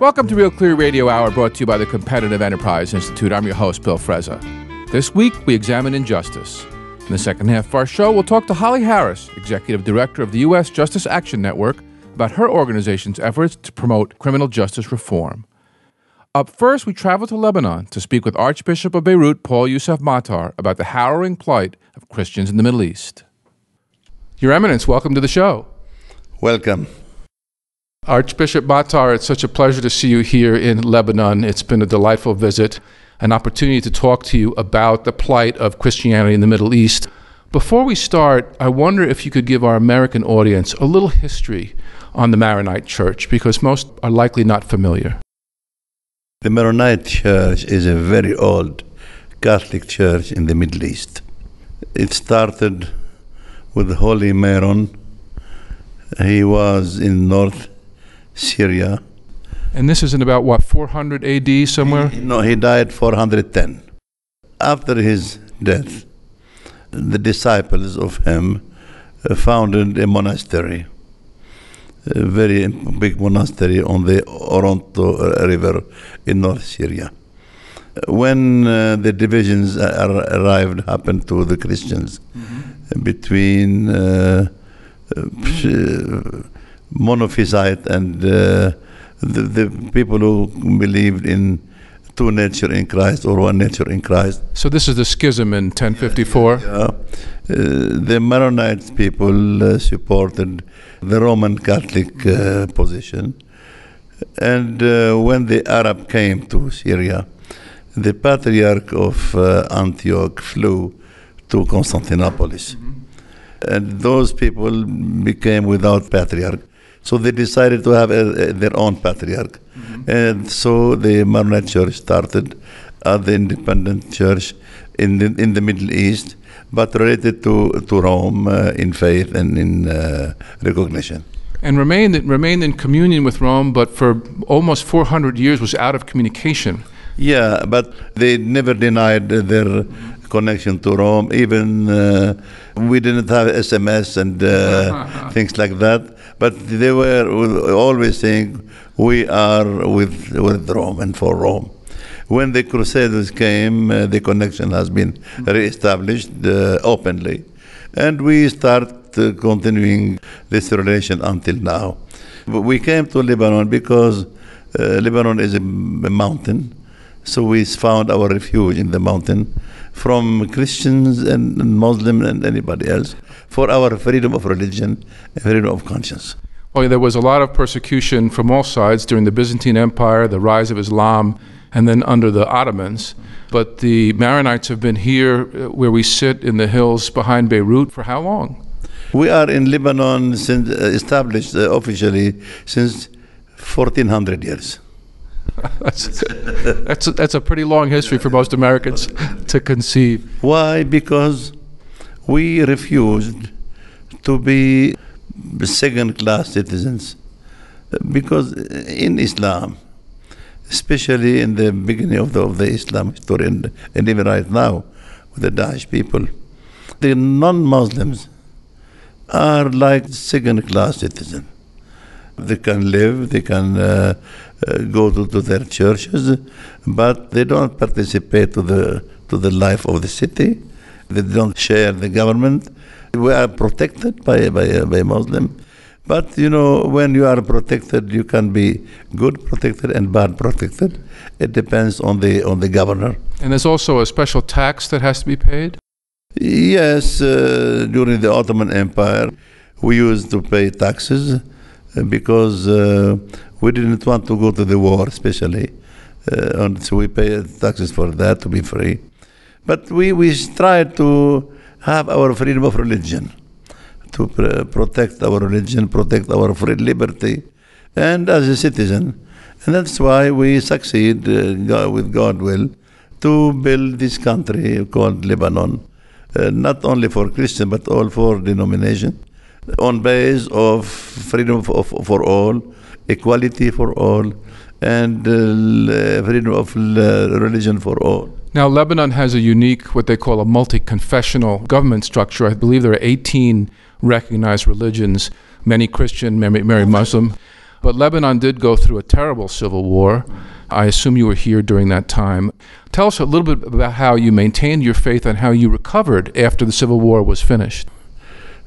Welcome to Real Clear Radio Hour, brought to you by the Competitive Enterprise Institute. I'm your host, Bill Frezza. This week, we examine injustice. In the second half of our show, we'll talk to Holly Harris, Executive Director of the U.S. Justice Action Network, about her organization's efforts to promote criminal justice reform. Up first, we travel to Lebanon to speak with Archbishop of Beirut, Paul Youssef Matar, about the harrowing plight of Christians in the Middle East. Your Eminence, welcome to the show. Welcome. Archbishop Matar, it's such a pleasure to see you here in Lebanon. It's been a delightful visit, an opportunity to talk to you about the plight of Christianity in the Middle East. Before we start, I wonder if you could give our American audience a little history on the Maronite Church, because most are likely not familiar. The Maronite Church is a very old Catholic church in the Middle East. It started with Holy Maron. He was in North Syria. And this is in about, what, 400 AD somewhere? He died 410. After his death, the disciples of him founded a monastery, a very big monastery on the Oronto River in North Syria. When the divisions happened to the Christians between monophysite and the people who believed in two nature in Christ or one nature in Christ. So this is the schism in 1054? Yeah. The Maronite people supported the Roman Catholic position. And when the Arab came to Syria, the Patriarch of Antioch flew to Constantinople. And those people became without patriarch. So they decided to have their own patriarch. And so the Maronite Church started as the independent church in the Middle East, but related to Rome in faith and in recognition. And remained in communion with Rome, but for almost 400 years was out of communication. Yeah, but they never denied their connection to Rome. Even we didn't have SMS and things like that, but they were always saying, we are with Rome and for Rome. When the Crusaders came, the connection has been re-established openly, and we start continuing this relation until now. We came to Lebanon because Lebanon is a mountain, so we found our refuge in the mountain from Christians and Muslims and anybody else for our freedom of religion and freedom of conscience. Well, there was a lot of persecution from all sides during the Byzantine Empire, the rise of Islam, and then under the Ottomans. But the Maronites have been here where we sit in the hills behind Beirut for how long? We are in Lebanon since established officially since 1400 years. That's a pretty long history for most Americans to conceive. Why? Because we refused to be second-class citizens. Because in Islam, especially in the beginning of the Islam story, and even right now with the Daesh people, the non-Muslims are like second-class citizens. They can live, they can go to their churches, but they don't participate to the life of the city. They don't share the government. We are protected by Muslim. But, when you are protected, you can be good protected and bad protected. It depends on the governor. And there's also a special tax that has to be paid? Yes, during the Ottoman Empire, we used to pay taxes because we didn't want to go to the war, especially. And so we pay taxes for that to be free. But we tried to have our freedom of religion, to protect our religion, protect our free liberty, and as a citizen. And that's why we succeed, with God's will, to build this country called Lebanon, not only for Christian, but all for denomination, on base of freedom for all, equality for all, and freedom of religion for all. Now, Lebanon has a unique, what they call a multi-confessional government structure. I believe there are 18 recognized religions, many Christian, many Muslim. But Lebanon did go through a terrible civil war. I assume you were here during that time. Tell us a little bit about how you maintained your faith and how you recovered after the civil war was finished.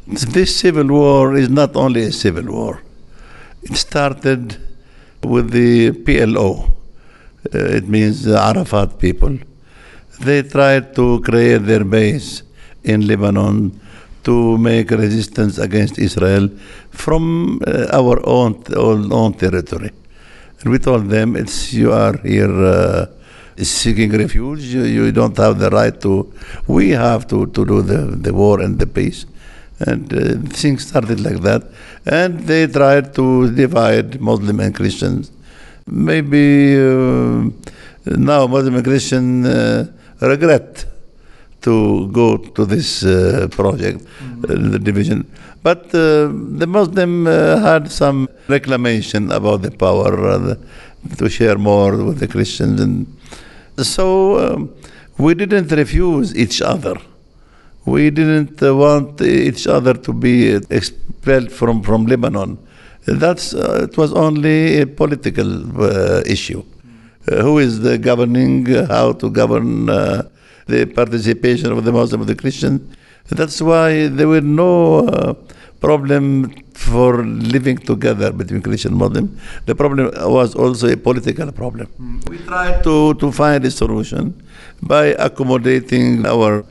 This civil war is not only a civil war. It started with the PLO. It means Arafat people. They tried to create their base in Lebanon to make resistance against Israel from our own territory. And we told them, you are here seeking refuge, you don't have the right to, we have to do the war and the peace. And things started like that. And they tried to divide Muslim and Christians. Maybe now Muslim and Christian regret to go to this project, the division. But the Muslim had some reclamation about the power to share more with the Christians. And so we didn't refuse each other. We didn't want each other to be expelled from Lebanon. It was only a political issue. Who is the governing, how to govern the participation of the Muslim and the Christian. That's why there were no problem for living together between Christian and Muslim. The problem was also a political problem. We tried to find a solution by accommodating our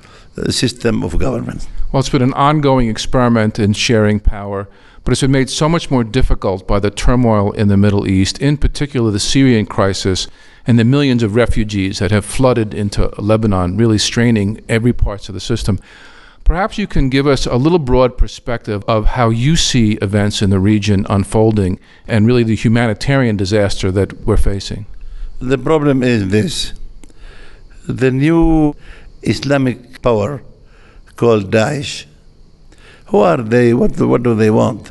system of government. Well, it's been an ongoing experiment in sharing power, but it's been made so much more difficult by the turmoil in the Middle East, in particular the Syrian crisis and the millions of refugees that have flooded into Lebanon, really straining every part of the system. Perhaps you can give us a little broad perspective of how you see events in the region unfolding and really the humanitarian disaster that we're facing. The problem is this. The new Islamic power called Daesh, who are they? What do they want?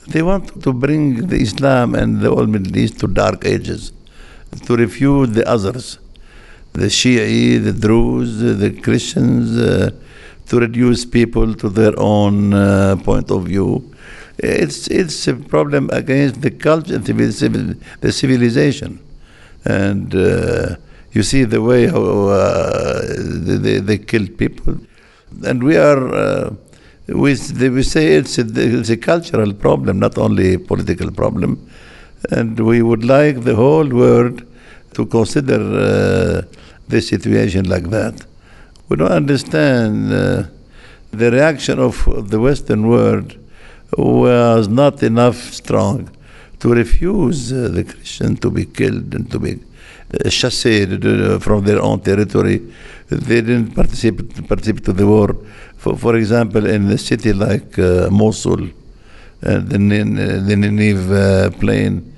They want to bring the Islam and the whole Middle East to dark ages, to refuse the others, the Shia, the Druze, the Christians, to reduce people to their own point of view. It's a problem against the culture, the civilization. And you see the way how they kill people. And we say it's a cultural problem, not only a political problem. And we would like the whole world to consider the situation like that. We don't understand the reaction of the Western world was not enough strong to refuse the Christian to be killed and to be chassed from their own territory. They didn't participate to the war. For example, in a city like Mosul, the Nineveh plain,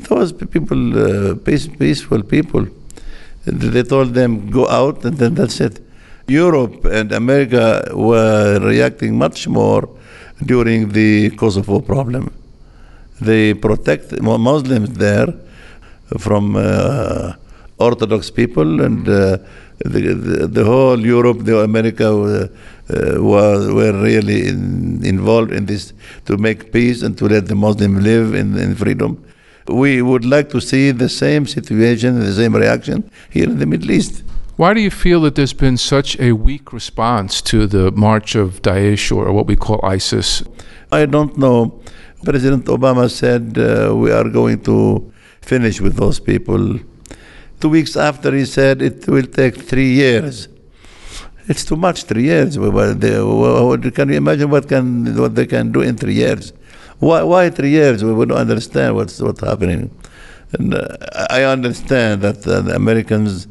those people, peaceful people, they told them, go out, and then that's it. Europe and America were reacting much more during the Kosovo problem. They protect Muslims there from Orthodox people, and the whole Europe, the America were really involved in this to make peace and to let the Muslim live in freedom. We would like to see the same situation, the same reaction here in the Middle East. Why do you feel that there's been such a weak response to the march of Daesh, or what we call ISIS? I don't know. President Obama said we are going to finish with those people. 2 weeks after, he said it will take 3 years. It's too much, 3 years. Can you imagine what they can do in 3 years? Why 3 years? We don't understand what's happening. And I understand that the Americans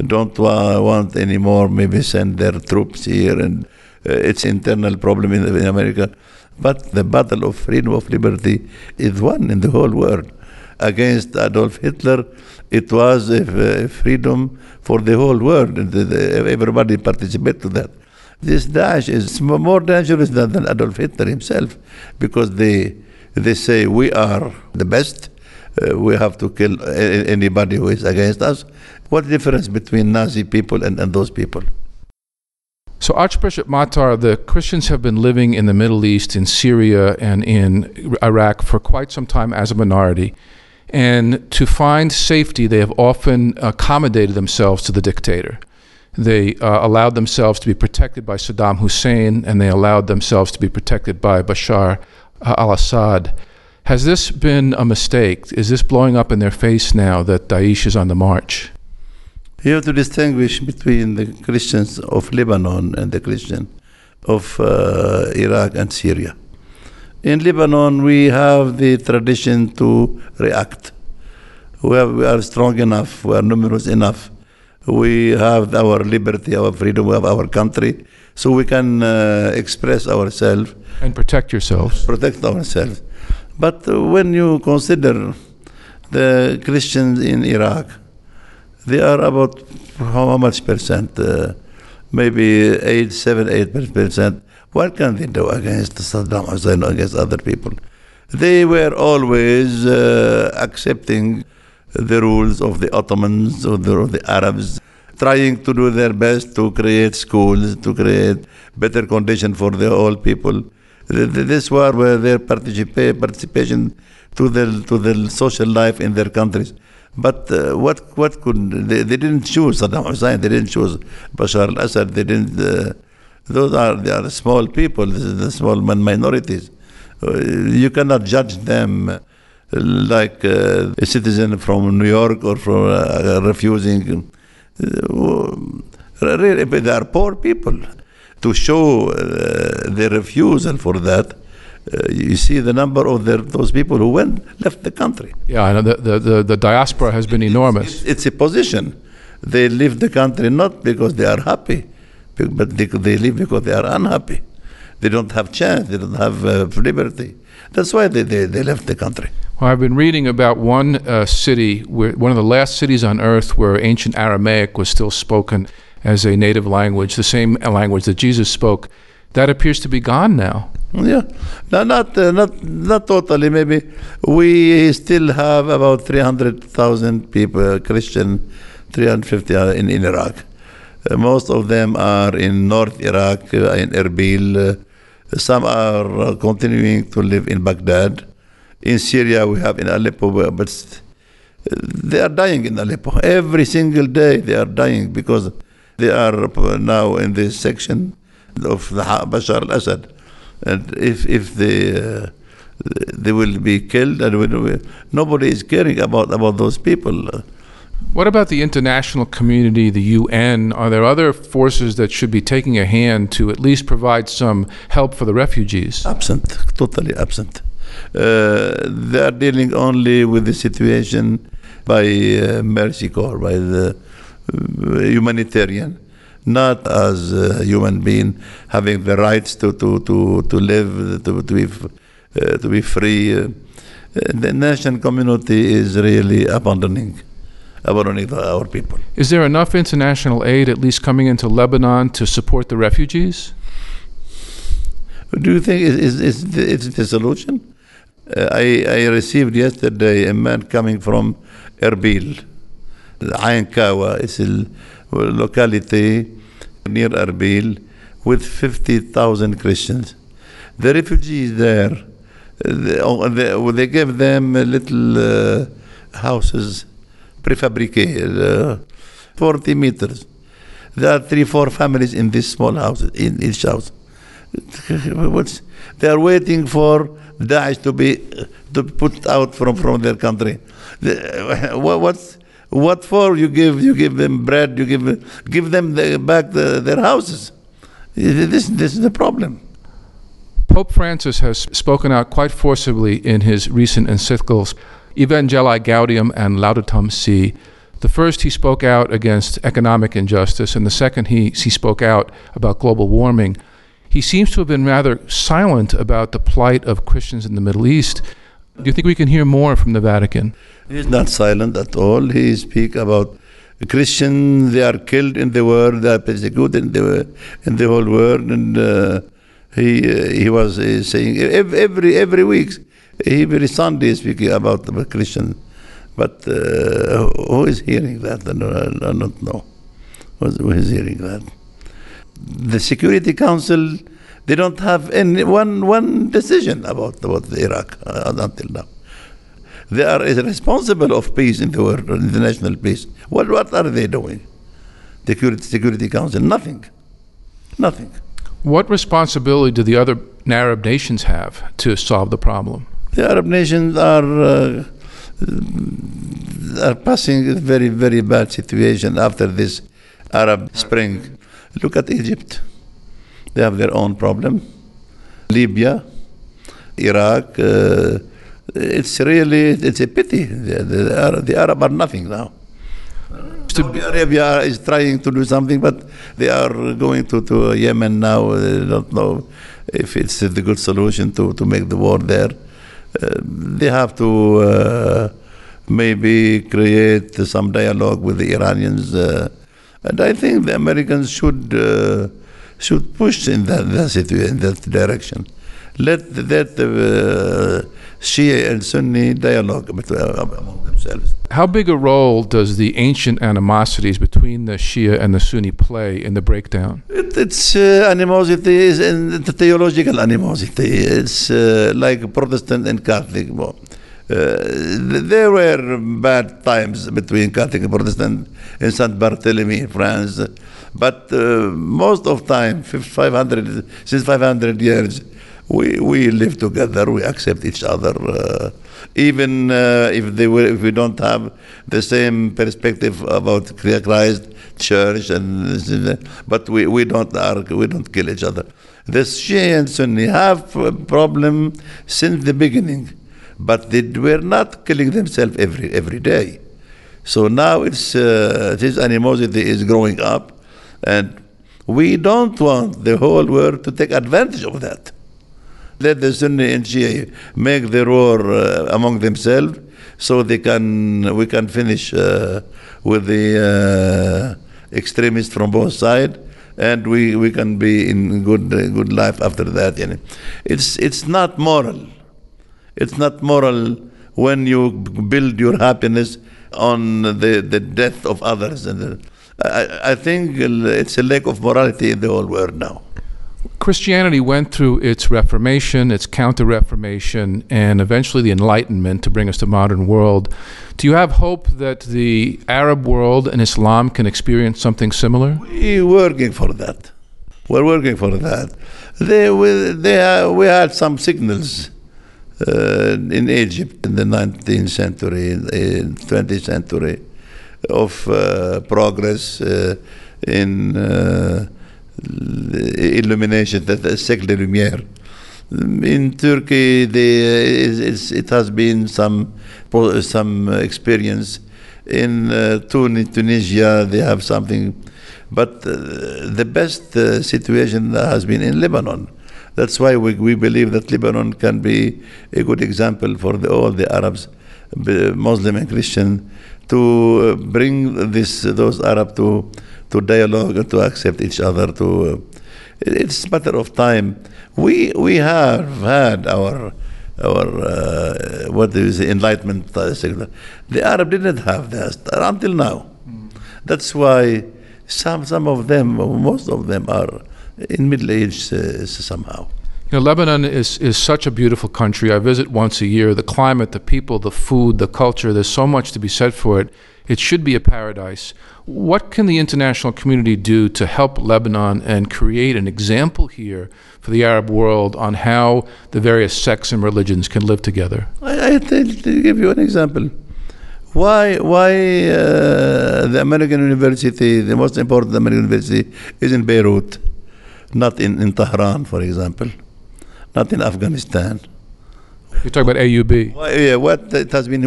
don't want anymore, maybe send their troops here, and it's internal problem in America. But the battle of freedom of liberty is won in the whole world. Against Adolf Hitler, it was a freedom for the whole world, and everybody participated to that. This Daesh is more dangerous than Adolf Hitler himself, because they say we are the best, we have to kill anybody who is against us. What difference between Nazi people and those people? So, Archbishop Matar, the Christians have been living in the Middle East, in Syria, and in Iraq for quite some time as a minority. And to find safety, they have often accommodated themselves to the dictator. They allowed themselves to be protected by Saddam Hussein, and they allowed themselves to be protected by Bashar al-Assad. Has this been a mistake? Is this blowing up in their face now that Daesh is on the march? You have to distinguish between the Christians of Lebanon and the Christians of Iraq and Syria. In Lebanon, we have the tradition to react. We are strong enough, we are numerous enough. We have our liberty, our freedom, we have our country, so we can express ourselves. And protect yourselves. Protect ourselves. But when you consider the Christians in Iraq, they are about how much percent? Maybe 8%. What can they do against Saddam Hussein, against other people? They were always accepting the rules of the Ottomans or the Arabs, trying to do their best to create schools, to create better conditions for the whole people. This was where their participation to the social life in their countries. But what could they didn't choose Saddam Hussein? They didn't choose Bashar al-Assad. They didn't. They are small people. This is the small minorities. You cannot judge them like a citizen from New York or from refusing. Really, they are poor people. To show their refusal for that, you see the number of those people who left the country. Yeah, I know the diaspora has been enormous. It's a position. They leave the country not because they are happy, but they leave because they are unhappy. They don't have chance. They don't have liberty. That's why they left the country. Well, I've been reading about one city, one of the last cities on earth where ancient Aramaic was still spoken as a native language, the same language that Jesus spoke. That appears to be gone now. Yeah, no, not totally. Maybe we still have about 300,000 people, Christian, 350 in Iraq. Most of them are in North Iraq, in Erbil. Some are continuing to live in Baghdad. In Syria, we have in Aleppo, but they are dying in Aleppo. Every single day they are dying because they are now in this section of the Bashar al-Assad. And if they will be killed, and nobody is caring about those people. What about the international community, the UN? Are there other forces that should be taking a hand to at least provide some help for the refugees? Absent, totally absent. They are dealing only with the situation by Mercy Corps, by the humanitarian, not as a human being having the rights to live, to be free. The national community is really abandoning our people. Is there enough international aid, at least coming into Lebanon, to support the refugees? Do you think it's the solution? I received yesterday a man coming from Erbil. Ain Kawa is a locality near Erbil with 50,000 Christians. The refugees there, they gave them little houses, prefabricated, 40 meters. There are 3-4 families in this small house, in each house. They are waiting for Daesh to be put out from their country. What for? You give them bread. You give them back their houses. This is the problem. Pope Francis has spoken out quite forcibly in his recent encyclicals, Evangelii Gaudium and Laudatum Si. The first, he spoke out against economic injustice, and the second, he spoke out about global warming. He seems to have been rather silent about the plight of Christians in the Middle East. Do you think we can hear more from the Vatican? He's not silent at all. He speaks about Christians, they are killed in the world, they are persecuted in the whole world, and he was saying every week, every Sunday speaking about the Christian. But who is hearing that? I don't know. Who is hearing that? The Security Council, they don't have any one decision about the Iraq until now. They are responsible of peace in the world, international peace. What are they doing? The Security Council, nothing. What responsibility do the other Arab nations have to solve the problem? The Arab nations are passing a very, very bad situation after this Arab Spring. Look at Egypt. They have their own problem. Libya, Iraq. It's a pity. The Arab are nothing now. Saudi Arabia is trying to do something, but they are going to Yemen now. They don't know if it's the good solution to make the war there. They have to maybe create some dialogue with the Iranians. And I think the Americans should push in that direction. Let Shia and Sunni dialogue among themselves. How big a role does the ancient animosities between the Shia and the Sunni play in the breakdown? It's animosity is in the theological animosity. It's like Protestant and Catholic. There were bad times between Catholic and Protestant in Saint Barthélemy in France, but most of time, since 500 years, we live together. We accept each other, even if we don't have the same perspective about Christ, Church, but we don't argue. We don't kill each other. The Shia and Sunni have a problem since the beginning, but they were not killing themselves every day. So now this animosity is growing up, and we don't want the whole world to take advantage of that. Let the Sunni and Shia make the war among themselves, so we can finish with the extremists from both sides, and we can be in good life after that. It's not moral. It's not moral when you build your happiness on the death of others. And I think it's a lack of morality in the whole world now. Christianity went through its Reformation, its Counter-Reformation, and eventually the Enlightenment to bring us to modern world. Do you have hope that the Arab world and Islam can experience something similar? We're working for that. We had some signals in Egypt in the 19th century, in 20th century, of progress in illumination, that the siècle de lumière. In Turkey, it has been some experience. In Tunisia, they have something, but the best situation has been in Lebanon. That's why we believe that Lebanon can be a good example for all the Arabs, Muslim and Christian, to bring those Arabs to dialogue and to accept each other. It's a matter of time. We have had our enlightenment. The Arab didn't have that until now. That's why some of them, most of them, are in middle age somehow. Lebanon is such a beautiful country. I visit once a year. The climate, the people, the food, the culture, there's so much to be said for it. It should be a paradise. What can the international community do to help Lebanon and create an example here for the Arab world on how the various sects and religions can live together? I give you an example. Why the American university, the most important American university, is in Beirut, not in Tehran, for example, not in Afghanistan? You're talking about AUB.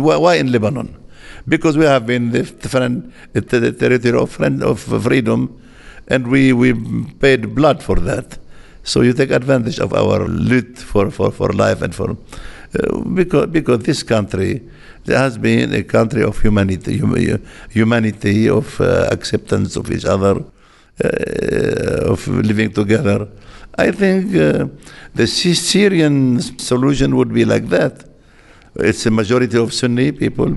Why in Lebanon? Because we have been the territory of freedom, and we paid blood for that. So you take advantage of our loot for life and for because this country has been a country of humanity, of acceptance of each other, of living together. I think the Syrian solution would be like that. It's a majority of Sunni people,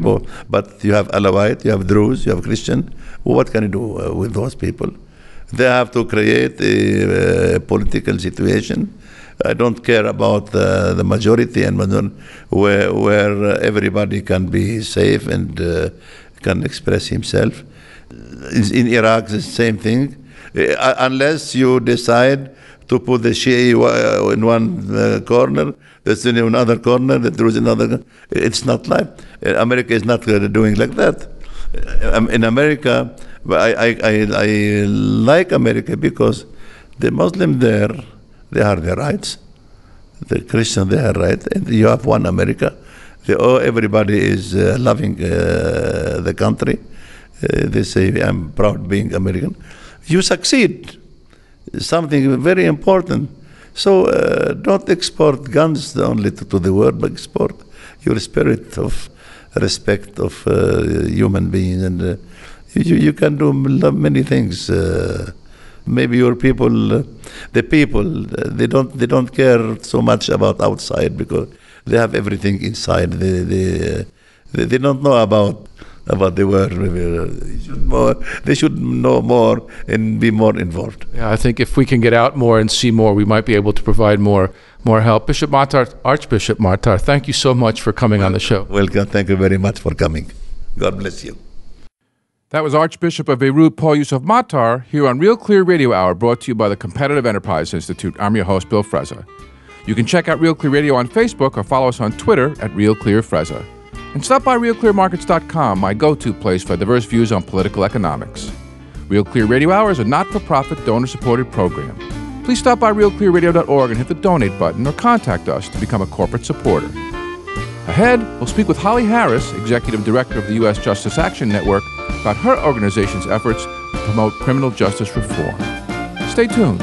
but you have Alawite, you have Druze, you have Christian. What can you do with those people? They have to create a political situation. I don't care about the majority and where everybody can be safe and can express himself. In Iraq, it's the same thing. Unless you decide to put the Shia in one corner, the Sunni in another corner, the Druze in another. It's not life. America is not doing like that. In America, I like America because the Muslim there, they have their rights. The Christian, they have rights. And you have one America. Everybody is loving the country. They say, I'm proud being American. You succeed. Something very important. So don't export guns only to the world, but export your spirit of respect of human beings. And you can do many things. Maybe your people, they don't care so much about outside because they have everything inside. They don't know about the world. They should know more and be more involved. Yeah, I think if we can get out more and see more, we might be able to provide more help. Bishop Matar, Archbishop Matar, thank you so much for coming on the show. Welcome. Thank you very much for coming. God bless you. That was Archbishop of Beirut, Paul Youssef Matar, here on Real Clear Radio Hour, brought to you by the Competitive Enterprise Institute. I'm your host, Bill Frezza. You can check out Real Clear Radio on Facebook or follow us on Twitter at Real Clear Frezza. And stop by RealClearMarkets.com, my go-to place for diverse views on political economics. Real Clear Radio Hour is a not-for-profit, donor-supported program. Please stop by RealClearRadio.org and hit the donate button or contact us to become a corporate supporter. Ahead, we'll speak with Holly Harris, Executive Director of the U.S. Justice Action Network, about her organization's efforts to promote criminal justice reform. Stay tuned.